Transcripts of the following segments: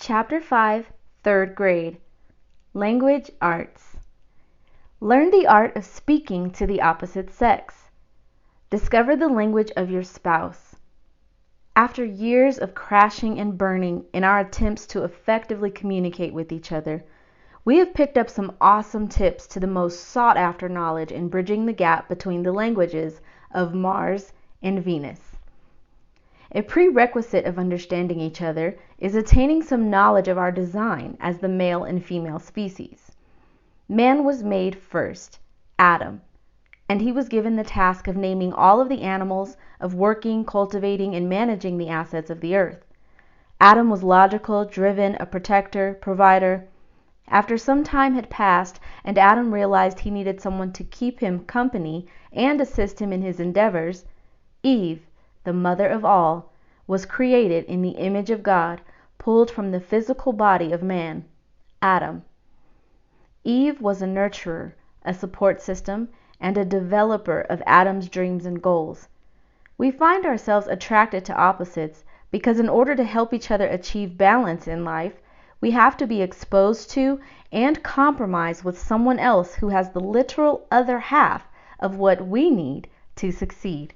Chapter 5, 3rd grade. Language Arts. Learn the art of speaking to the opposite sex. Discover the language of your spouse. After years of crashing and burning in our attempts to effectively communicate with each other, we have picked up some awesome tips to the most sought-after knowledge in bridging the gap between the languages of Mars and Venus. A prerequisite of understanding each other is attaining some knowledge of our design as the male and female species. Man was made first, Adam, and he was given the task of naming all of the animals, of working, cultivating, and managing the assets of the earth. Adam was logical, driven, a protector, provider. After some time had passed and Adam realized he needed someone to keep him company and assist him in his endeavors, Eve, the mother of all, was created in the image of God, pulled from the physical body of man, Adam. Eve was a nurturer, a support system, and a developer of Adam's dreams and goals. We find ourselves attracted to opposites because in order to help each other achieve balance in life, we have to be exposed to and compromise with someone else who has the literal other half of what we need to succeed.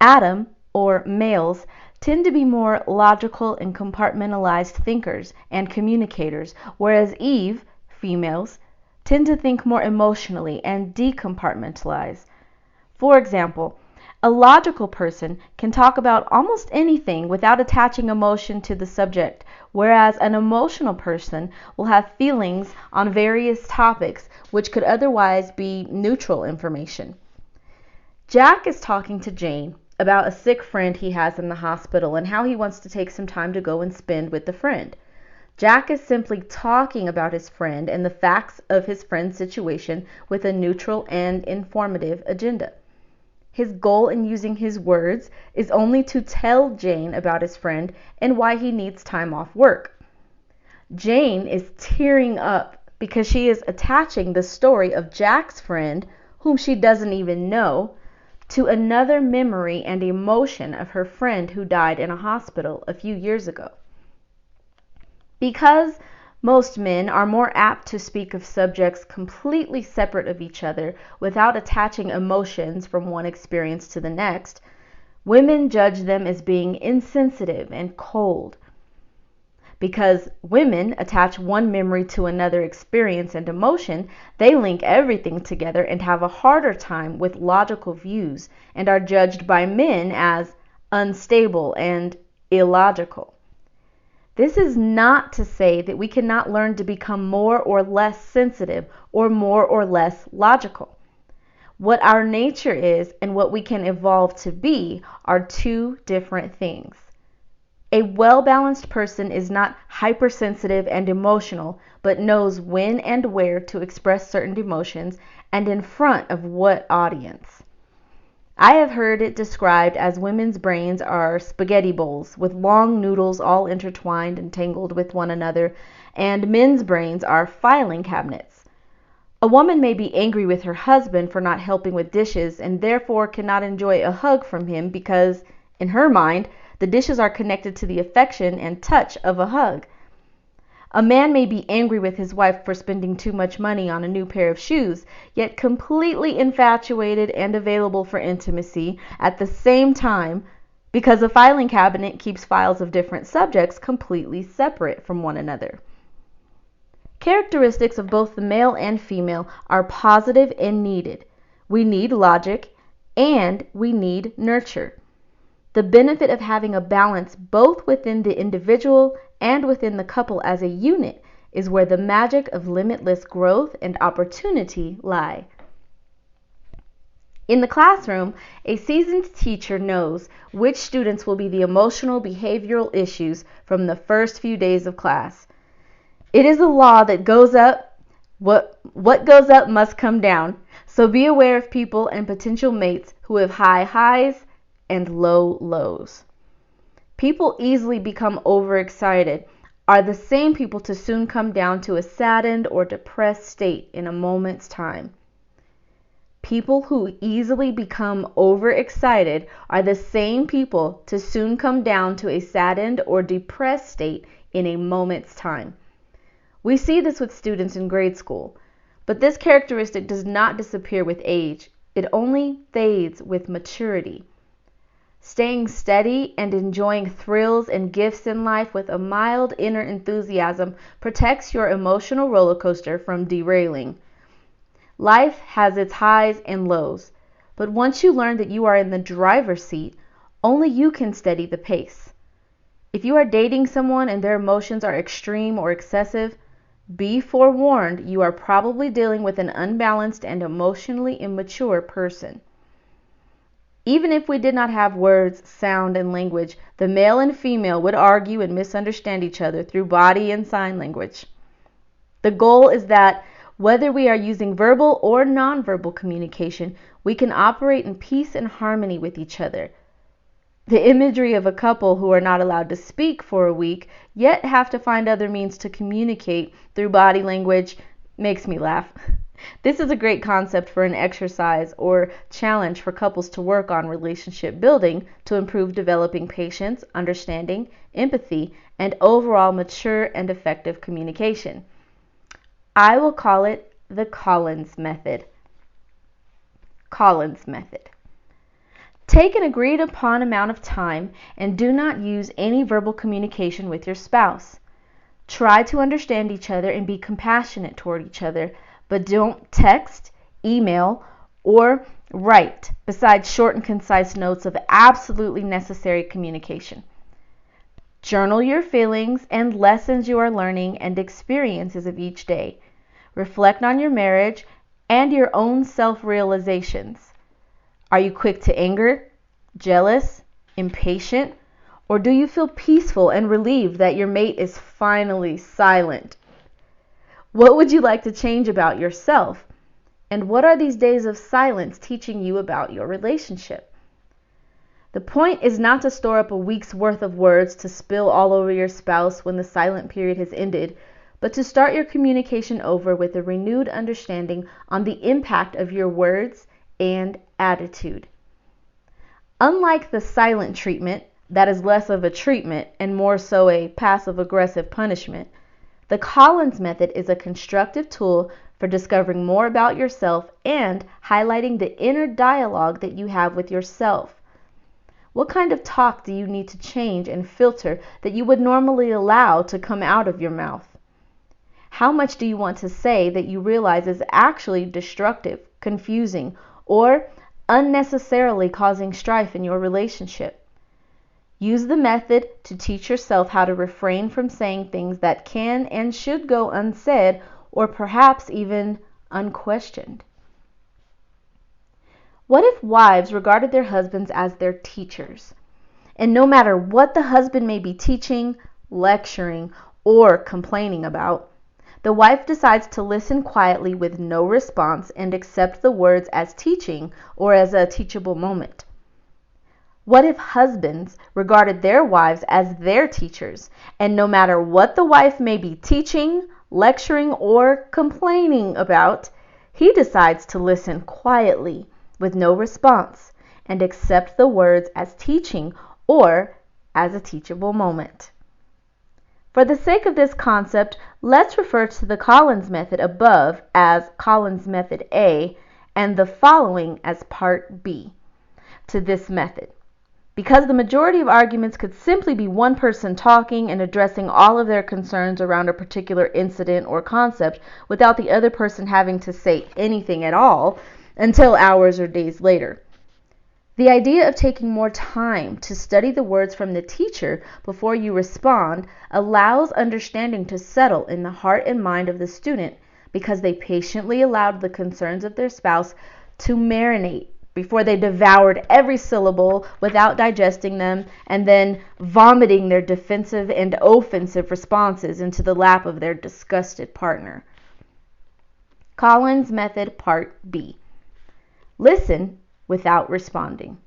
Adam, or males, tend to be more logical and compartmentalized thinkers and communicators, whereas Eve, females, tend to think more emotionally and decompartmentalize. For example, a logical person can talk about almost anything without attaching emotion to the subject, whereas an emotional person will have feelings on various topics which could otherwise be neutral information. Jack is talking to Jane about a sick friend he has in the hospital and how he wants to take some time to go and spend with the friend. Jack is simply talking about his friend and the facts of his friend's situation with a neutral and informative agenda. His goal in using his words is only to tell Jane about his friend and why he needs time off work. Jane is tearing up because she is attaching the story of Jack's friend, whom she doesn't even know, to another memory and emotion of her friend who died in a hospital a few years ago. Because most men are more apt to speak of subjects completely separate of each other without attaching emotions from one experience to the next, women judge them as being insensitive and cold. Because women attach one memory to another experience and emotion, they link everything together and have a harder time with logical views and are judged by men as unstable and illogical. This is not to say that we cannot learn to become more or less sensitive or more or less logical. What our nature is and what we can evolve to be are two different things. A well-balanced person is not hypersensitive and emotional, but knows when and where to express certain emotions and in front of what audience. I have heard it described as women's brains are spaghetti bowls with long noodles all intertwined and tangled with one another, and men's brains are filing cabinets. A woman may be angry with her husband for not helping with dishes and therefore cannot enjoy a hug from him because, in her mind, the dishes are connected to the affection and touch of a hug. A man may be angry with his wife for spending too much money on a new pair of shoes, yet completely infatuated and available for intimacy at the same time because a filing cabinet keeps files of different subjects completely separate from one another. Characteristics of both the male and female are positive and needed. We need logic and we need nurture. The benefit of having a balance both within the individual and within the couple as a unit is where the magic of limitless growth and opportunity lie. In the classroom, a seasoned teacher knows which students will be the emotional behavioral issues from the first few days of class. It is a law that goes up, what goes up must come down. So be aware of people and potential mates who have high highs and low lows. People easily become overexcited, are the same people to soon come down to a saddened or depressed state in a moment's time. People who easily become overexcited are the same people to soon come down to a saddened or depressed state in a moment's time. We see this with students in grade school, but this characteristic does not disappear with age. It only fades with maturity. Staying steady and enjoying thrills and gifts in life with a mild inner enthusiasm protects your emotional roller coaster from derailing. Life has its highs and lows, but once you learn that you are in the driver's seat, only you can steady the pace. If you are dating someone and their emotions are extreme or excessive, be forewarned, you are probably dealing with an unbalanced and emotionally immature person. Even if we did not have words, sound, and language, the male and female would argue and misunderstand each other through body and sign language. The goal is that whether we are using verbal or nonverbal communication, we can operate in peace and harmony with each other. The imagery of a couple who are not allowed to speak for a week, yet have to find other means to communicate through body language, makes me laugh. This is a great concept for an exercise or challenge for couples to work on relationship building to improve developing patience, understanding, empathy, and overall mature and effective communication. I will call it the Collins method. Collins method. Take an agreed upon amount of time and do not use any verbal communication with your spouse. Try to understand each other and be compassionate toward each other, but don't text, email, or write besides short and concise notes of absolutely necessary communication. Journal your feelings and lessons you are learning and experiences of each day. Reflect on your marriage and your own self-realizations. Are you quick to anger, jealous, impatient, or do you feel peaceful and relieved that your mate is finally silent? What would you like to change about yourself? And what are these days of silence teaching you about your relationship? The point is not to store up a week's worth of words to spill all over your spouse when the silent period has ended, but to start your communication over with a renewed understanding on the impact of your words and attitude. Unlike the silent treatment, that is less of a treatment and more so a passive-aggressive punishment, the Collins method is a constructive tool for discovering more about yourself and highlighting the inner dialogue that you have with yourself. What kind of talk do you need to change and filter that you would normally allow to come out of your mouth? How much do you want to say that you realize is actually destructive, confusing, or unnecessarily causing strife in your relationship? Use the method to teach yourself how to refrain from saying things that can and should go unsaid or perhaps even unquestioned. What if wives regarded their husbands as their teachers? And no matter what the husband may be teaching, lecturing, or complaining about, the wife decides to listen quietly with no response and accept the words as teaching or as a teachable moment. What if husbands regarded their wives as their teachers, and no matter what the wife may be teaching, lecturing, or complaining about, he decides to listen quietly with no response and accept the words as teaching or as a teachable moment? For the sake of this concept, let's refer to the Collins method above as Collins method A and the following as part B to this method. Because the majority of arguments could simply be one person talking and addressing all of their concerns around a particular incident or concept without the other person having to say anything at all until hours or days later. The idea of taking more time to study the words from the teacher before you respond allows understanding to settle in the heart and mind of the student because they patiently allowed the concerns of their spouse to marinate before they devoured every syllable without digesting them and then vomiting their defensive and offensive responses into the lap of their disgusted partner. Collins method part B. Listen without responding.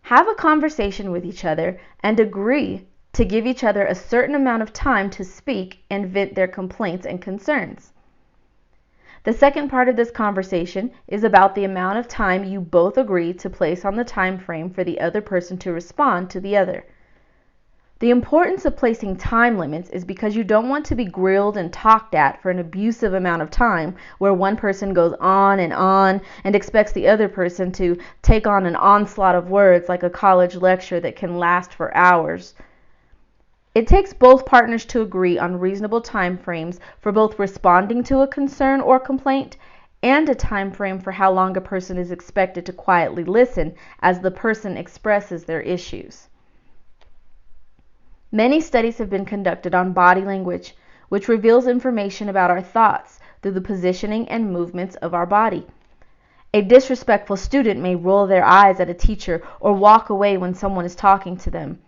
Have a conversation with each other and agree to give each other a certain amount of time to speak and vent their complaints and concerns. The second part of this conversation is about the amount of time you both agree to place on the time frame for the other person to respond to the other. The importance of placing time limits is because you don't want to be grilled and talked at for an abusive amount of time where one person goes on and expects the other person to take on an onslaught of words like a college lecture that can last for hours. It takes both partners to agree on reasonable time frames for both responding to a concern or complaint and a time frame for how long a person is expected to quietly listen as the person expresses their issues. Many studies have been conducted on body language, which reveals information about our thoughts through the positioning and movements of our body. A disrespectful student may roll their eyes at a teacher or walk away when someone is talking to them.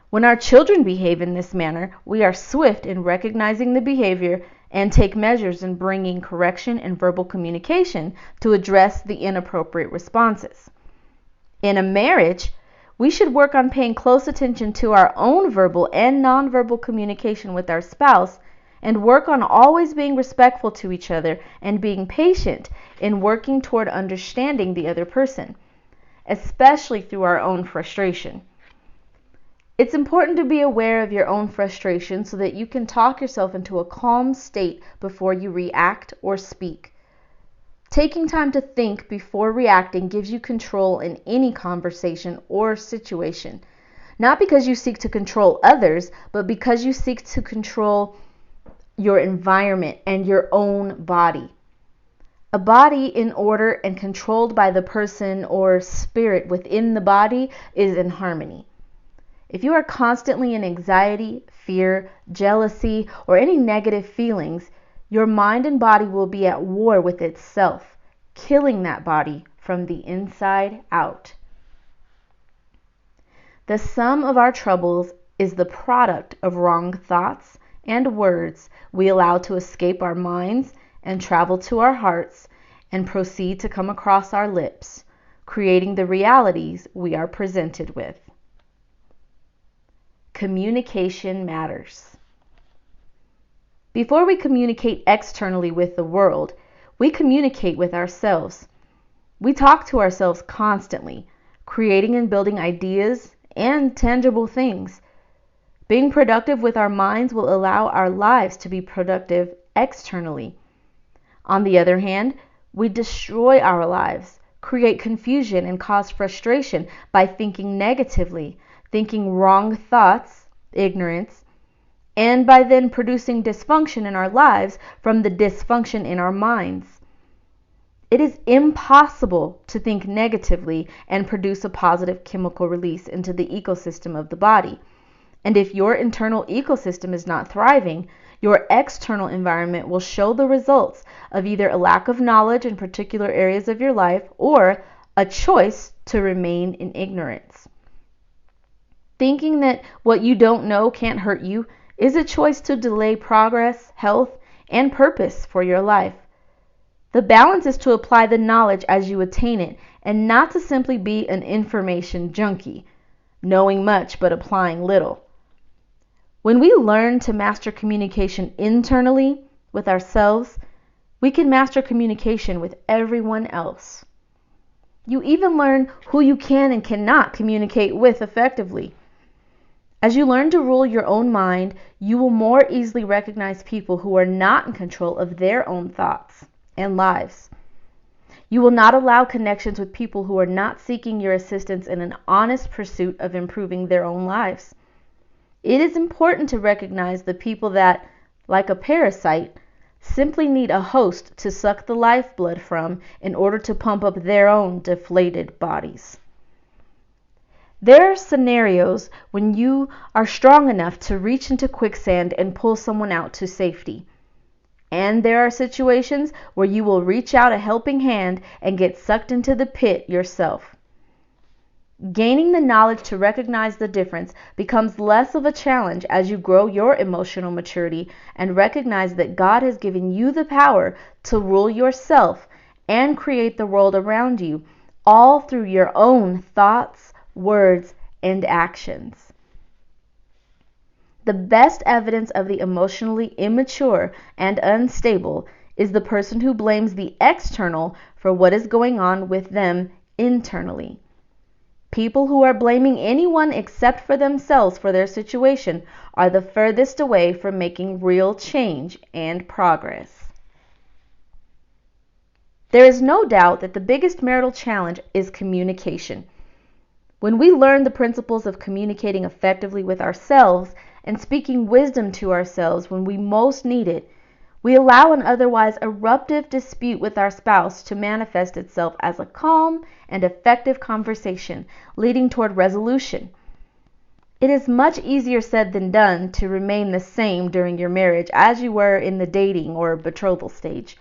When our children behave in this manner, we are swift in recognizing the behavior and take measures in bringing correction and verbal communication to address the inappropriate responses. In a marriage, we should work on paying close attention to our own verbal and nonverbal communication with our spouse and work on always being respectful to each other and being patient in working toward understanding the other person, especially through our own frustration. It's important to be aware of your own frustration so that you can talk yourself into a calm state before you react or speak. Taking time to think before reacting gives you control in any conversation or situation, not because you seek to control others, but because you seek to control your environment and your own body. A body in order and controlled by the person or spirit within the body is in harmony. If you are constantly in anxiety, fear, jealousy, or any negative feelings, your mind and body will be at war with itself, killing that body from the inside out. The sum of our troubles is the product of wrong thoughts and words we allow to escape our minds and travel to our hearts and proceed to come across our lips, creating the realities we are presented with. Communication matters. Before we communicate externally with the world, we communicate with ourselves. We talk to ourselves constantly, creating and building ideas and tangible things. Being productive with our minds will allow our lives to be productive externally. On the other hand, we destroy our lives, create confusion, and cause frustration by thinking negatively, thinking wrong thoughts, ignorance, and by then producing dysfunction in our lives from the dysfunction in our minds. It is impossible to think negatively and produce a positive chemical release into the ecosystem of the body. And if your internal ecosystem is not thriving, your external environment will show the results of either a lack of knowledge in particular areas of your life or a choice to remain in ignorance. Thinking that what you don't know can't hurt you is a choice to delay progress, health, and purpose for your life. The balance is to apply the knowledge as you attain it and not to simply be an information junkie, knowing much but applying little. When we learn to master communication internally with ourselves, we can master communication with everyone else. You even learn who you can and cannot communicate with effectively. As you learn to rule your own mind, you will more easily recognize people who are not in control of their own thoughts and lives. You will not allow connections with people who are not seeking your assistance in an honest pursuit of improving their own lives. It is important to recognize the people that, like a parasite, simply need a host to suck the lifeblood from in order to pump up their own deflated bodies. There are scenarios when you are strong enough to reach into quicksand and pull someone out to safety. And there are situations where you will reach out a helping hand and get sucked into the pit yourself. Gaining the knowledge to recognize the difference becomes less of a challenge as you grow your emotional maturity and recognize that God has given you the power to rule yourself and create the world around you, all through your own thoughts, words, and actions. The best evidence of the emotionally immature and unstable is the person who blames the external for what is going on with them internally. People who are blaming anyone except for themselves for their situation are the furthest away from making real change and progress. There is no doubt that the biggest marital challenge is communication. When we learn the principles of communicating effectively with ourselves and speaking wisdom to ourselves when we most need it, we allow an otherwise eruptive dispute with our spouse to manifest itself as a calm and effective conversation, leading toward resolution. It is much easier said than done to remain the same during your marriage as you were in the dating or betrothal stage.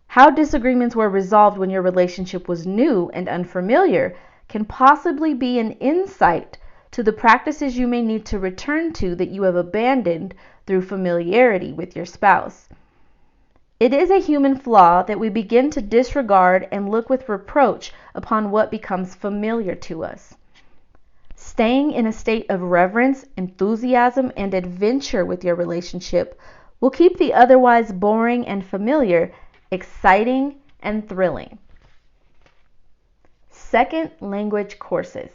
How disagreements were resolved when your relationship was new and unfamiliar can possibly be an insight to the practices you may need to return to that you have abandoned through familiarity with your spouse. It is a human flaw that we begin to disregard and look with reproach upon what becomes familiar to us. Staying in a state of reverence, enthusiasm, and adventure with your relationship will keep the otherwise boring and familiar exciting and thrilling. Second language courses.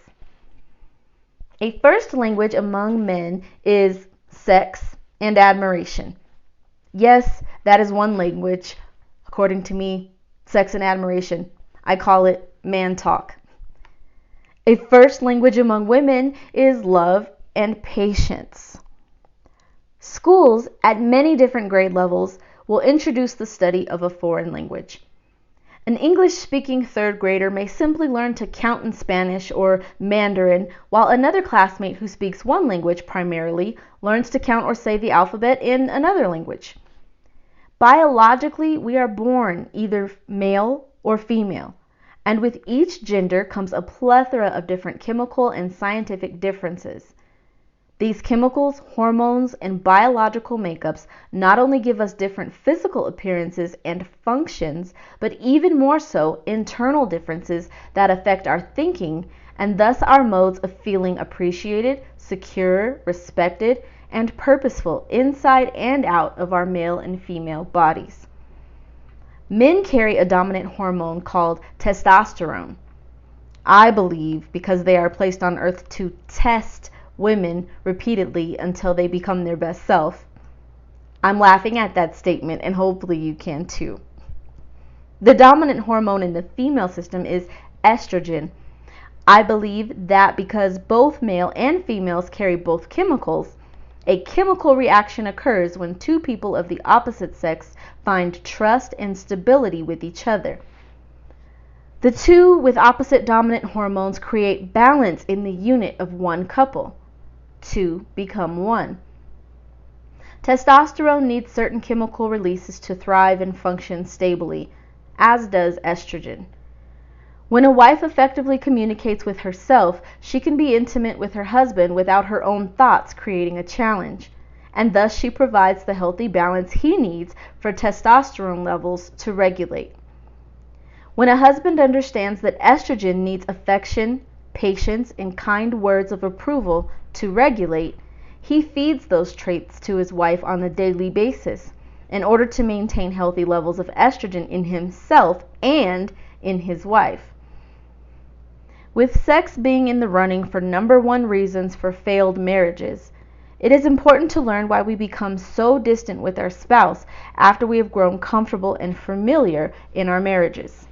A first language among men is sex and admiration. Yes, that is one language. According to me, sex and admiration. I call it man talk. A first language among women is love and patience. Schools at many different grade levels will introduce the study of a foreign language. An English-speaking third grader may simply learn to count in Spanish or Mandarin, while another classmate who speaks one language primarily learns to count or say the alphabet in another language. Biologically, we are born either male or female, and with each gender comes a plethora of different chemical and scientific differences. These chemicals, hormones, and biological makeups not only give us different physical appearances and functions, but even more so internal differences that affect our thinking and thus our modes of feeling appreciated, secure, respected, and purposeful inside and out of our male and female bodies. Men carry a dominant hormone called testosterone. I believe because they are placed on earth to test women repeatedly until they become their best self. I'm laughing at that statement, and hopefully you can too. The dominant hormone in the female system is estrogen. I believe that because both male and females carry both chemicals, a chemical reaction occurs when two people of the opposite sex find trust and stability with each other. The two with opposite dominant hormones create balance in the unit of one couple. Two become one. Testosterone needs certain chemical releases to thrive and function stably, as does estrogen. When a wife effectively communicates with herself, she can be intimate with her husband without her own thoughts creating a challenge, and thus she provides the healthy balance he needs for testosterone levels to regulate. When a husband understands that estrogen needs affection, patience, and kind words of approval to regulate, he feeds those traits to his wife on a daily basis in order to maintain healthy levels of estrogen in himself and in his wife. With sex being in the running for number one reasons for failed marriages, it is important to learn why we become so distant with our spouse after we have grown comfortable and familiar in our marriages.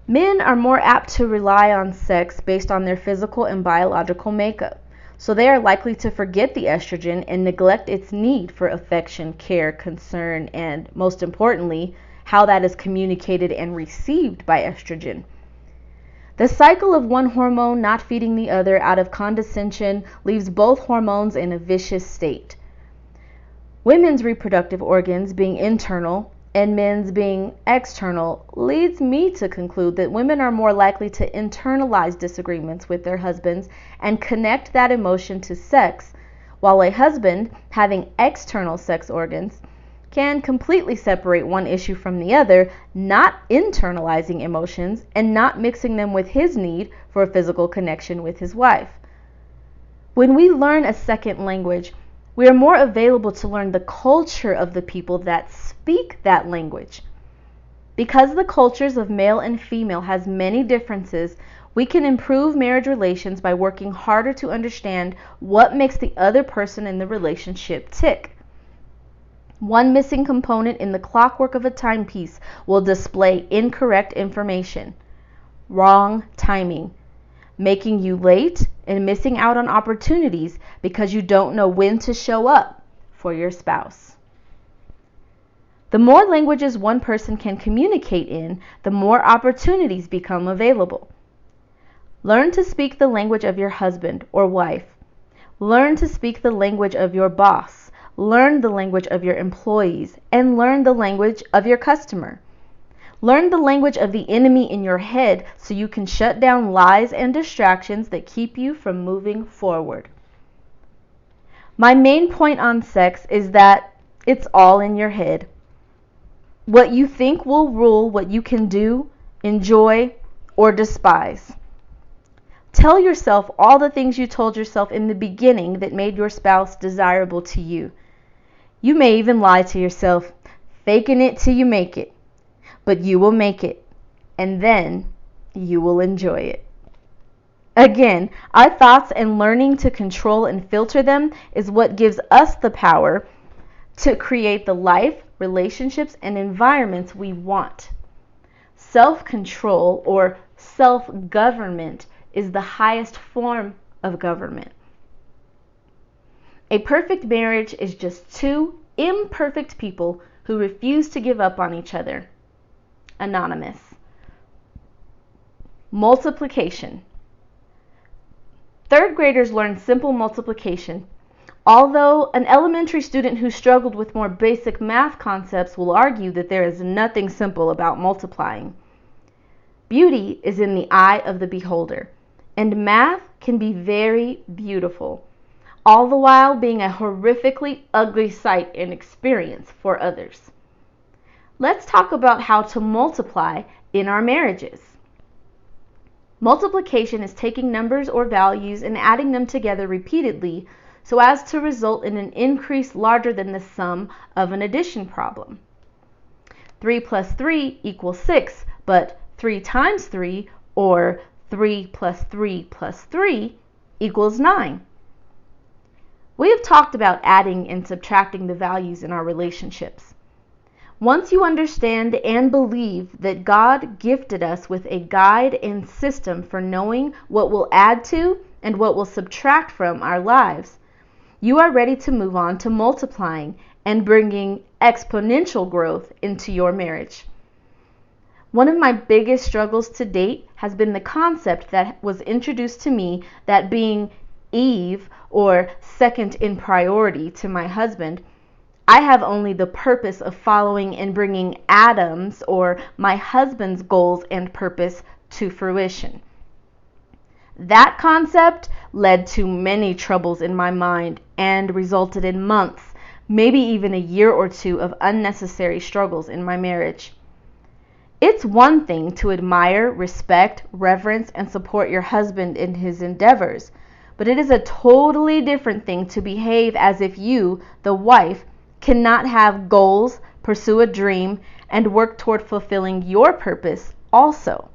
Men are more apt to rely on sex based on their physical and biological makeup, so they are likely to forget the estrogen and neglect its need for affection, care, concern, and, most importantly, how that is communicated and received by estrogen. The cycle of one hormone not feeding the other out of condescension leaves both hormones in a vicious state. Women's reproductive organs being internal and men's being external leads me to conclude that women are more likely to internalize disagreements with their husbands and connect that emotion to sex, while a husband having external sex organs can completely separate one issue from the other, not internalizing emotions and not mixing them with his need for a physical connection with his wife. When we learn a second language, we are more available to learn the culture of the people that speak that language. Because the cultures of male and female has many differences, We can improve marriage relations by working harder to understand what makes the other person in the relationship tick. One missing component in the clockwork of a timepiece will display incorrect information. Wrong timing, making you late and missing out on opportunities because you don't know when to show up for your spouse. The more languages one person can communicate in, the more opportunities become available. Learn to speak the language of your husband or wife. Learn to speak the language of your boss. Learn the language of your employees, and learn the language of your customer. Learn the language of the enemy in your head so you can shut down lies and distractions that keep you from moving forward. My main point on sex is that it's all in your head. What you think will rule what you can do, enjoy, or despise. Tell yourself all the things you told yourself in the beginning that made your spouse desirable to you. You may even lie to yourself, faking it till you make it. But you will make it, and then you will enjoy it. Again, our thoughts and learning to control and filter them is what gives us the power to create the life, relationships, and environments we want. Self-control or self-government is the highest form of government. A perfect marriage is just two imperfect people who refuse to give up on each other. Anonymous. Multiplication. Third graders learn simple multiplication. Although an elementary student who struggled with more basic math concepts will argue that there is nothing simple about multiplying. Beauty is in the eye of the beholder, and math can be very beautiful, all the while being a horrifically ugly sight and experience for others. Let's talk about how to multiply in our marriages. Multiplication is taking numbers or values and adding them together repeatedly so as to result in an increase larger than the sum of an addition problem. 3 plus 3 equals 6, but 3 times 3, or 3 plus 3 plus 3, equals 9. We have talked about adding and subtracting the values in our relationships. Once you understand and believe that God gifted us with a guide and system for knowing what will add to and what will subtract from our lives, you are ready to move on to multiplying and bringing exponential growth into your marriage. One of my biggest struggles to date has been the concept that was introduced to me that being Eve, or second in priority to my husband, I have only the purpose of following and bringing Adam's, or my husband's, goals and purpose to fruition. That concept led to many troubles in my mind and resulted in months, maybe even a year or two of unnecessary struggles in my marriage. It's one thing to admire, respect, reverence, and support your husband in his endeavors, but it is a totally different thing to behave as if you, the wife, cannot have goals, pursue a dream, and work toward fulfilling your purpose also.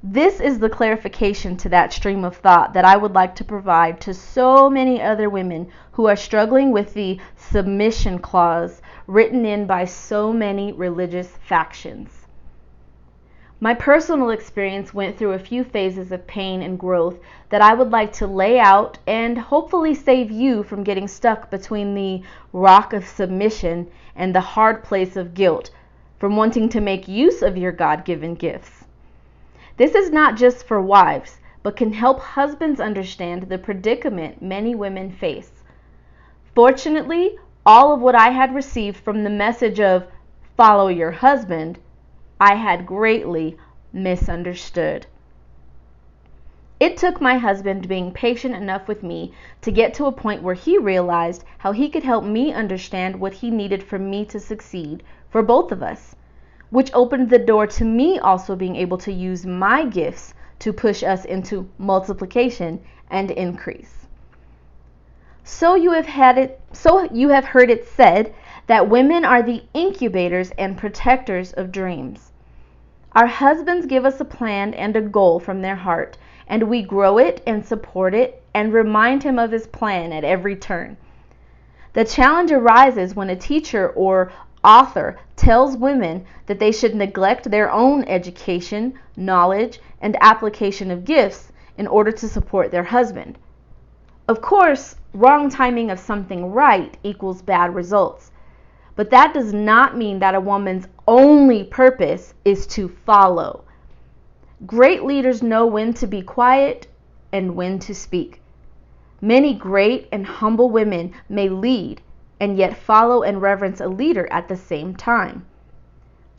This is the clarification to that stream of thought that I would like to provide to so many other women who are struggling with the submission clause written in by so many religious factions. My personal experience went through a few phases of pain and growth that I would like to lay out and hopefully save you from getting stuck between the rock of submission and the hard place of guilt from wanting to make use of your God-given gifts. This is not just for wives, but can help husbands understand the predicament many women face. Fortunately, all of what I had received from the message of follow your husband, I had greatly misunderstood. It took my husband being patient enough with me to get to a point where he realized how he could help me understand what he needed for me to succeed for both of us, which opened the door to me also being able to use my gifts to push us into multiplication and increase. So you have heard it said that women are the incubators and protectors of dreams. Our husbands give us a plan and a goal from their heart, and we grow it and support it and remind him of his plan at every turn. The challenge arises when a teacher or author tells women that they should neglect their own education, knowledge, and application of gifts in order to support their husband. Of course, wrong timing of something right equals bad results, but that does not mean that a woman's only purpose is to follow. Great leaders know when to be quiet and when to speak. Many great and humble women may lead and yet follow and reverence a leader at the same time.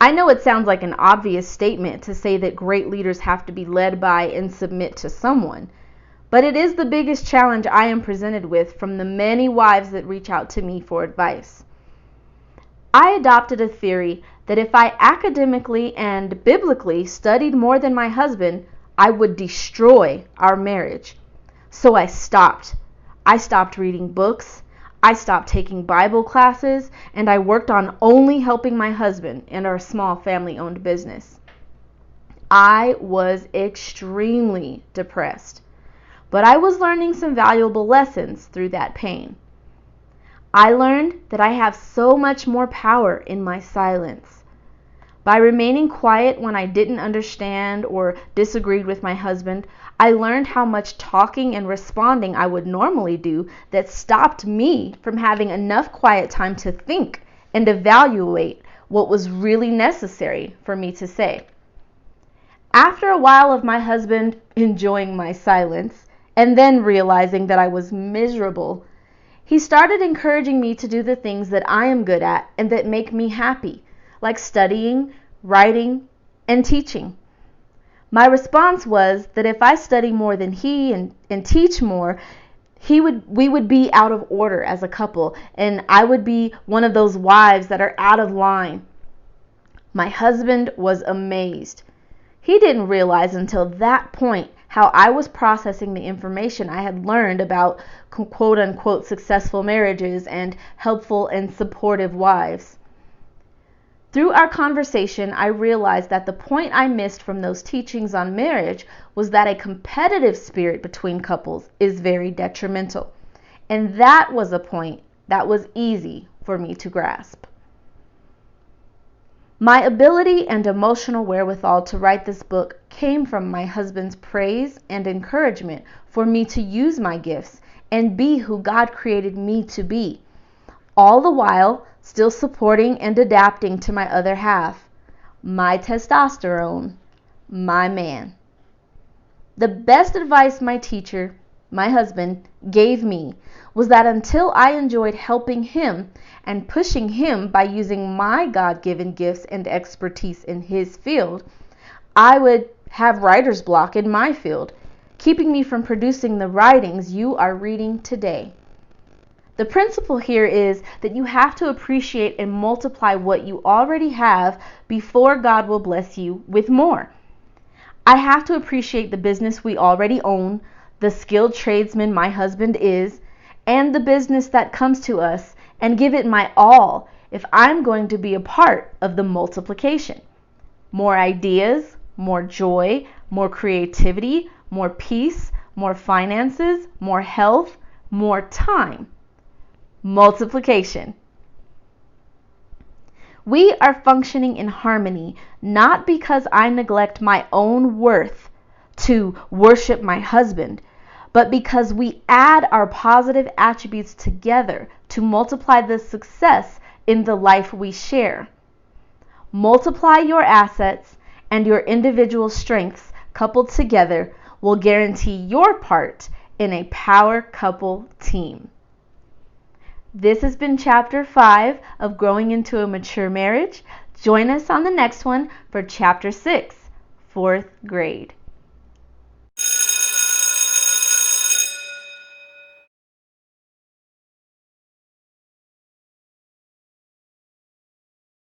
I know it sounds like an obvious statement to say that great leaders have to be led by and submit to someone, but it is the biggest challenge I am presented with from the many wives that reach out to me for advice. I adopted a theory that if I academically and biblically studied more than my husband, I would destroy our marriage. So I stopped. I stopped reading books. I stopped taking Bible classes, and I worked on only helping my husband and our small family-owned business. I was extremely depressed, but I was learning some valuable lessons through that pain. I learned that I have so much more power in my silence. By remaining quiet when I didn't understand or disagreed with my husband, I learned how much talking and responding I would normally do that stopped me from having enough quiet time to think and evaluate what was really necessary for me to say. After a while of my husband enjoying my silence and then realizing that I was miserable, he started encouraging me to do the things that I am good at and that make me happy, like studying, writing, and teaching. My response was that if I study more than he and teach more, we would be out of order as a couple, and I would be one of those wives that are out of line. My husband was amazed. He didn't realize until that point how I was processing the information I had learned about quote-unquote successful marriages and helpful and supportive wives. Through our conversation, I realized that the point I missed from those teachings on marriage was that a competitive spirit between couples is very detrimental. And that was a point that was easy for me to grasp. My ability and emotional wherewithal to write this book came from my husband's praise and encouragement for me to use my gifts and be who God created me to be, all the while still supporting and adapting to my other half, my testosterone, my man. The best advice my teacher, my husband, gave me was that until I enjoyed helping him and pushing him by using my God-given gifts and expertise in his field, I would have writer's block in my field, keeping me from producing the writings you are reading today. The principle here is that you have to appreciate and multiply what you already have before God will bless you with more. I have to appreciate the business we already own, the skilled tradesman my husband is, and the business that comes to us, and give it my all if I'm going to be a part of the multiplication. More ideas, more joy, more creativity, more peace, more finances, more health, more time. Multiplication. We are functioning in harmony not because I neglect my own worth to worship my husband, but because we add our positive attributes together to multiply the success in the life we share. Multiply your assets, and your individual strengths coupled together will guarantee your part in a power couple team. This has been Chapter 5 of Growing into a Mature Marriage. Join us on the next one for Chapter 6, 4th grade.